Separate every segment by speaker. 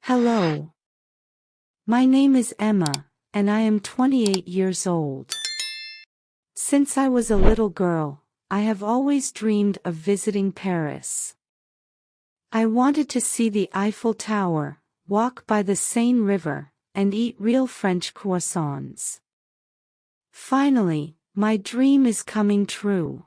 Speaker 1: Hello. My name is Emma, and I am 28 years old. Since I was a little girl, I have always dreamed of visiting Paris. I wanted to see the Eiffel Tower, walk by the Seine River, and eat real French croissants. Finally, my dream is coming true.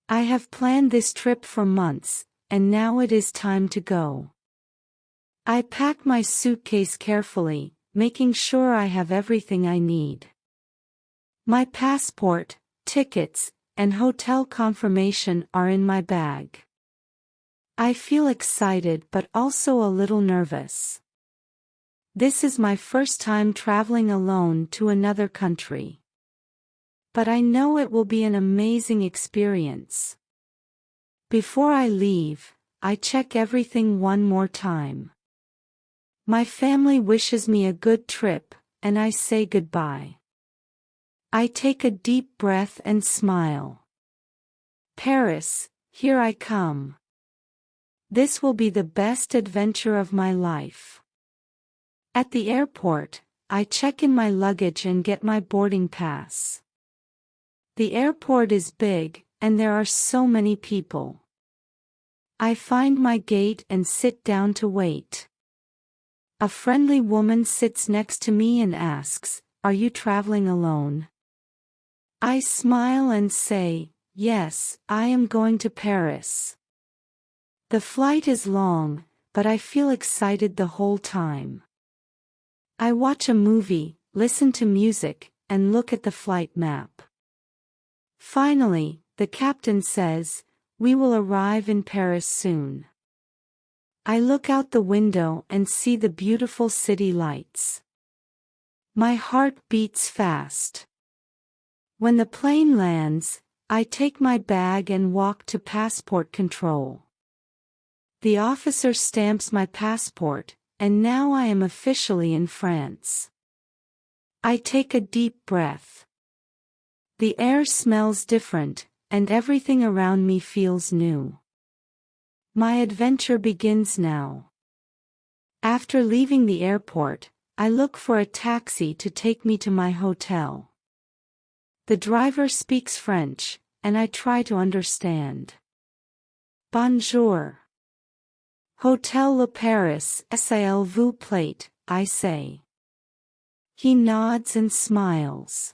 Speaker 1: I have planned this trip for months, and now it is time to go. I pack my suitcase carefully, making sure I have everything I need. My passport, tickets, and hotel confirmation are in my bag. I feel excited but also a little nervous. This is my first time traveling alone to another country. But I know it will be an amazing experience. Before I leave, I check everything one more time. My family wishes me a good trip, and I say goodbye. I take a deep breath and smile. Paris, here I come. This will be the best adventure of my life. At the airport, I check in my luggage and get my boarding pass. The airport is big, and there are so many people. I find my gate and sit down to wait. A friendly woman sits next to me and asks, "Are you traveling alone?" I smile and say, "Yes, I am going to Paris." The flight is long, but I feel excited the whole time. I watch a movie, listen to music, and look at the flight map. Finally, the captain says, "We will arrive in Paris soon." I look out the window and see the beautiful city lights. My heart beats fast. When the plane lands, I take my bag and walk to passport control. The officer stamps my passport, and now I am officially in France. I take a deep breath. The air smells different, and everything around me feels new. My adventure begins now. After leaving the airport, I look for a taxi to take me to my hotel. The driver speaks French, and I try to understand. Bonjour. Hotel Le Paris, s'il vous plaît, I say. He nods and smiles.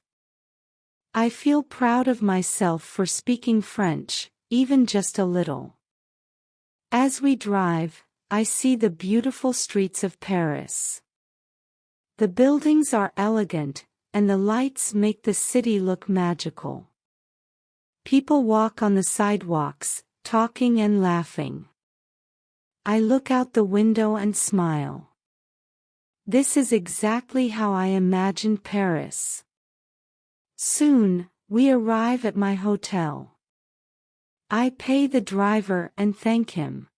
Speaker 1: I feel proud of myself for speaking French, even just a little. As we drive, I see the beautiful streets of Paris. The buildings are elegant, and the lights make the city look magical. People walk on the sidewalks, talking and laughing. I look out the window and smile. This is exactly how I imagined Paris. Soon, we arrive at my hotel. I pay the driver and thank him.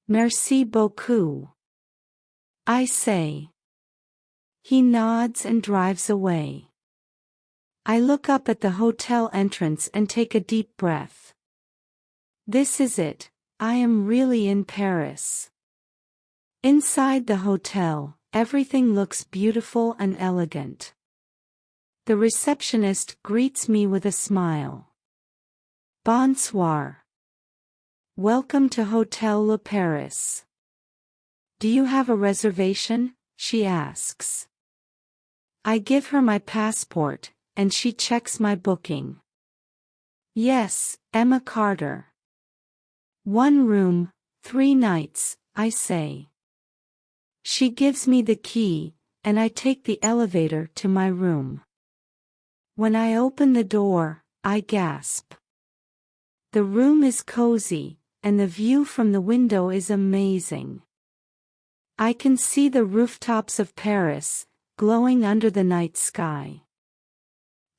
Speaker 1: Merci beaucoup, I say. He nods and drives away. I look up at the hotel entrance and take a deep breath. This is it, I am really in Paris. Inside the hotel, everything looks beautiful and elegant. The receptionist greets me with a smile. Bonsoir. Welcome to Hotel Le Paris. Do you have a reservation? She asks. I give her my passport, and she checks my booking. Yes, Emma Carter. 1 room, 3 nights, I say. She gives me the key, and I take the elevator to my room. When I open the door, I gasp. The room is cozy, and the view from the window is amazing. I can see the rooftops of Paris, glowing under the night sky.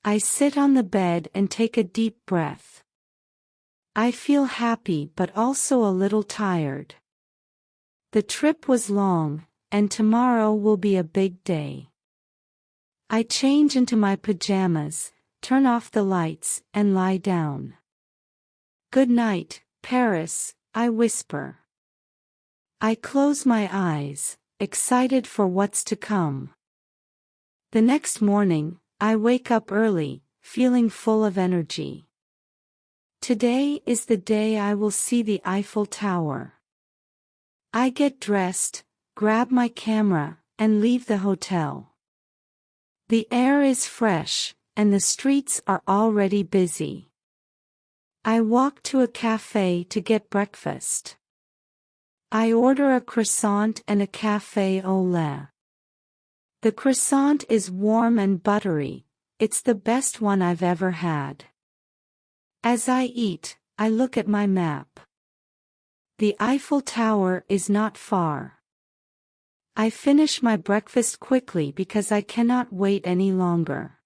Speaker 1: I sit on the bed and take a deep breath. I feel happy but also a little tired. The trip was long, and tomorrow will be a big day. I change into my pajamas, turn off the lights, and lie down. Good night, Paris, I whisper. I close my eyes, excited for what's to come. The next morning, I wake up early, feeling full of energy. Today is the day I will see the Eiffel Tower. I get dressed, grab my camera, and leave the hotel. The air is fresh, and the streets are already busy. I walk to a cafe to get breakfast. I order a croissant and a café au lait. The croissant is warm and buttery. It's the best one I've ever had. As I eat, I look at my map. The Eiffel Tower is not far. I finish my breakfast quickly because I cannot wait any longer.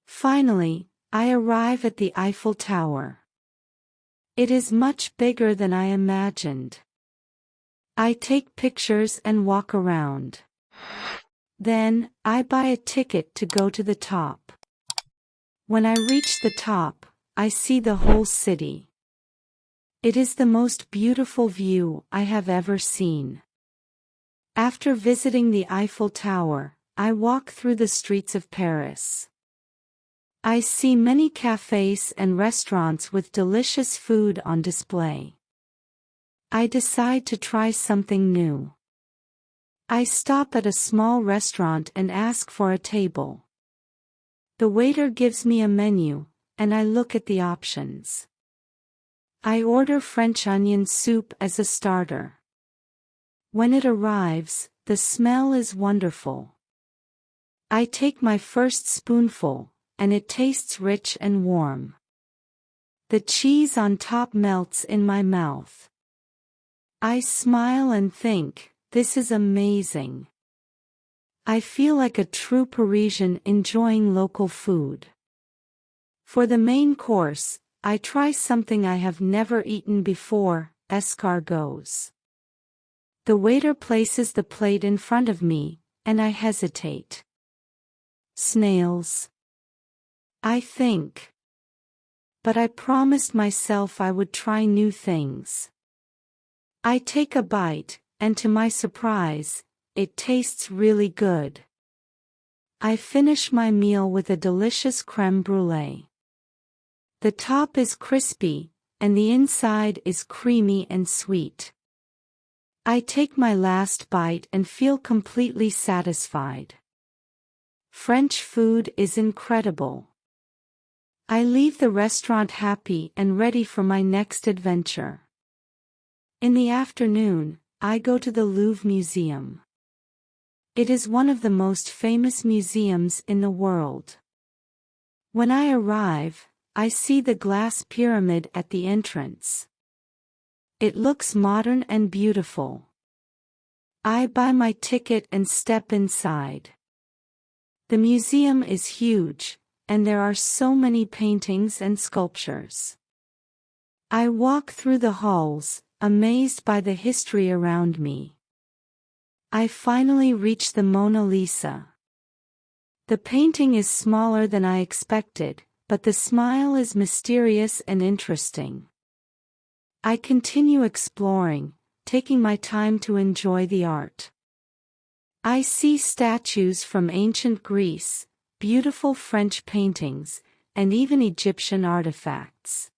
Speaker 1: Finally, I arrive at the Eiffel Tower. It is much bigger than I imagined. I take pictures and walk around. Then, I buy a ticket to go to the top. When I reach the top, I see the whole city. It is the most beautiful view I have ever seen. After visiting the Eiffel Tower, I walk through the streets of Paris. I see many cafes and restaurants with delicious food on display. I decide to try something new. I stop at a small restaurant and ask for a table. The waiter gives me a menu, and I look at the options. I order French onion soup as a starter. When it arrives, the smell is wonderful. I take my first spoonful, and it tastes rich and warm. The cheese on top melts in my mouth. I smile and think, this is amazing. I feel like a true Parisian enjoying local food. For the main course, I try something I have never eaten before, escargots. The waiter places the plate in front of me, and I hesitate. Snails. I think. But I promised myself I would try new things. I take a bite, and to my surprise, it tastes really good. I finish my meal with a delicious crème brûlée. The top is crispy, and the inside is creamy and sweet. I take my last bite and feel completely satisfied. French food is incredible. I leave the restaurant happy and ready for my next adventure. In the afternoon, I go to the Louvre Museum. It is one of the most famous museums in the world. When I arrive, I see the glass pyramid at the entrance. It looks modern and beautiful. I buy my ticket and step inside. The museum is huge, and there are so many paintings and sculptures. I walk through the halls, amazed by the history around me. I finally reach the Mona Lisa. The painting is smaller than I expected, but the smile is mysterious and interesting. I continue exploring, taking my time to enjoy the art. I see statues from ancient Greece, beautiful French paintings, and even Egyptian artifacts.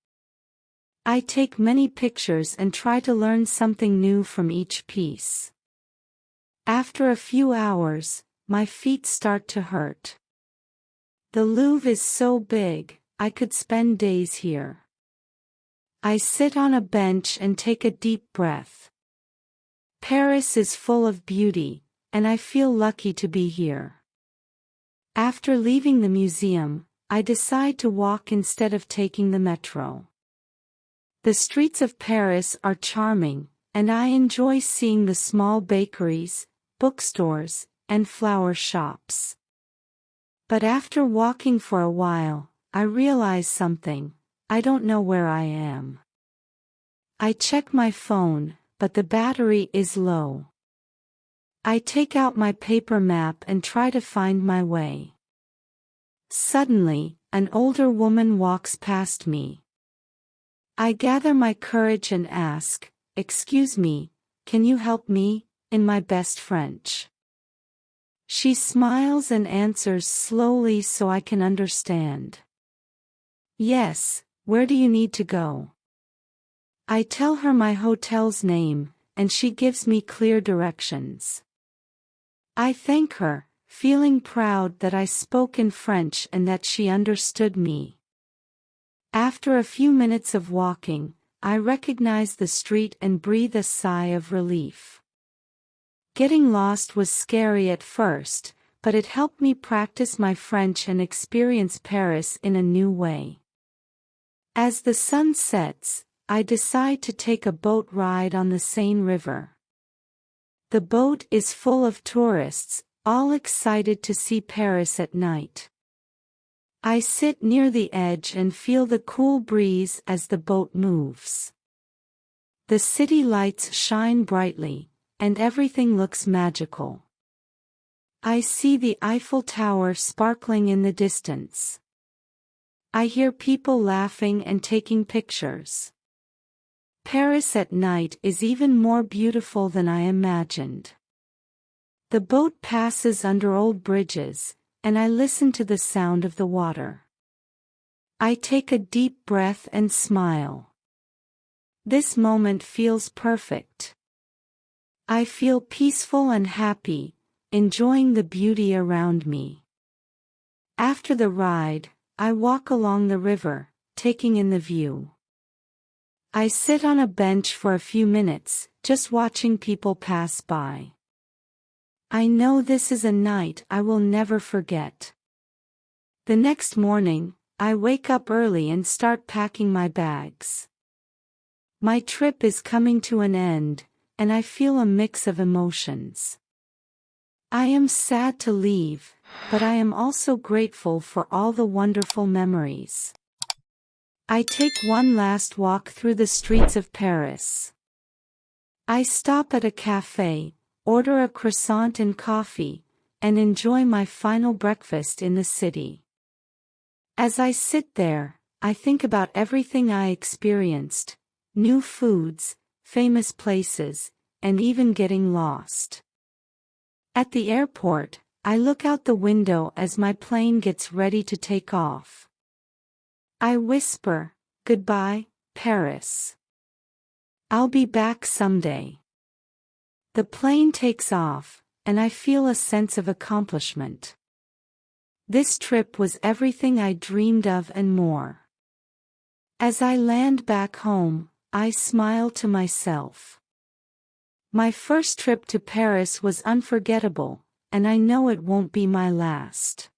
Speaker 1: I take many pictures and try to learn something new from each piece. After a few hours, my feet start to hurt. The Louvre is so big, I could spend days here. I sit on a bench and take a deep breath. Paris is full of beauty, and I feel lucky to be here. After leaving the museum, I decide to walk instead of taking the metro. The streets of Paris are charming, and I enjoy seeing the small bakeries, bookstores, and flower shops. But after walking for a while, I realize something: I don't know where I am. I check my phone, but the battery is low. I take out my paper map and try to find my way. Suddenly, an older woman walks past me. I gather my courage and ask, "Excuse me, can you help me, in my best French? She smiles and answers slowly so I can understand. Yes, where do you need to go? I tell her my hotel's name, and she gives me clear directions. I thank her, feeling proud that I spoke in French and that she understood me. After a few minutes of walking, I recognize the street and breathe a sigh of relief. Getting lost was scary at first, but it helped me practice my French and experience Paris in a new way. As the sun sets, I decide to take a boat ride on the Seine River. The boat is full of tourists, all excited to see Paris at night. I sit near the edge and feel the cool breeze as the boat moves. The city lights shine brightly, and everything looks magical. I see the Eiffel Tower sparkling in the distance. I hear people laughing and taking pictures. Paris at night is even more beautiful than I imagined. The boat passes under old bridges, and I listen to the sound of the water. I take a deep breath and smile. This moment feels perfect. I feel peaceful and happy, enjoying the beauty around me. After the ride, I walk along the river, taking in the view. I sit on a bench for a few minutes, just watching people pass by. I know this is a night I will never forget. The next morning, I wake up early and start packing my bags. My trip is coming to an end, and I feel a mix of emotions. I am sad to leave, but I am also grateful for all the wonderful memories. I take one last walk through the streets of Paris. I stop at a cafe, order a croissant and coffee, and enjoy my final breakfast in the city. As I sit there, I think about everything I experienced, new foods, famous places, and even getting lost. At the airport, I look out the window as my plane gets ready to take off. I whisper, "Goodbye, Paris. I'll be back someday." The plane takes off, and I feel a sense of accomplishment. This trip was everything I dreamed of and more. As I land back home, I smile to myself. My first trip to Paris was unforgettable, and I know it won't be my last.